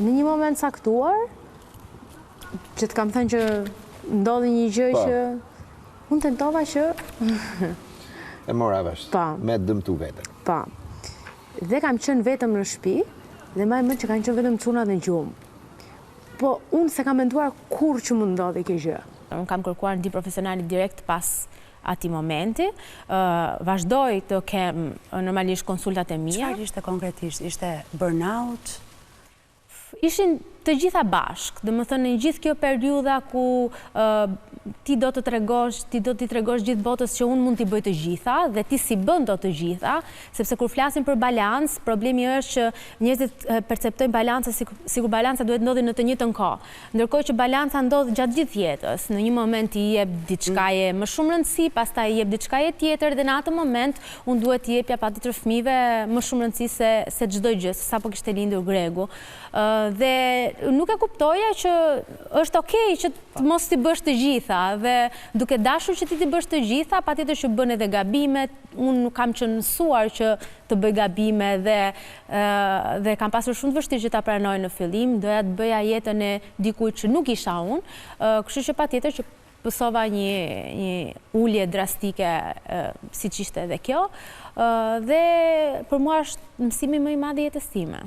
në një moment saktuar, që të kam thënë që ndodhi një gjë që unë tentova që... E mora vesh, me dëmtu vetën. Pa. Dhe kam qënë vetëm në shtëpi, dhe më që kanë qënë vetëm çunat në gjumë. Po, unë se kam menduar kur që më ndodhi kjo gjë. Unë kam kërkuar ndihmë profesionale direkt pas atij momenti. Vazhdoj të kem normalisht konsultat e mia. Çfarë ishte konkretisht? Ishte burnout? Ishin të gjitha bashk, dhe më thënë në gjithë kjo periudha ku ti do t'i tregosh gjithë botës që unë mund t'i bëj të gjitha, dhe ti si bën do të gjitha, sepse kur flasim për balans, problemi është që njerëzit perceptojnë balanca sikur balanca duhet ndodhi në të njëjtën kohë, ndërkohë që balanca ndodh gjatë gjithë jetës. Në një moment i jep diçkaje më shumë rëndësi, pastaj i jep diçkaje tjetër, dhe në atë moment unë duhet t'i jepja patjetër fëmijëve më shumë rëndësi se çdo gjë, sapo kishte lindur Gregu. Dhe nuk e kuptoja që është okej që mos t'i bësh të gjitha, dhe duke dashur që ti t'i bësh të gjitha, patjetër që bën edhe gabime. Unë nuk kam qenë mësuar që të bëj gabime, dhe kam pasur shumë të vështirë që ta pranoj në fillim, doja të bëja jetën e dikujt që nuk isha unë, kështu që patjetër që pësova një ulje drastike siç ishte edhe kjo, dhe për mua është mësimi më i madh i jetës time.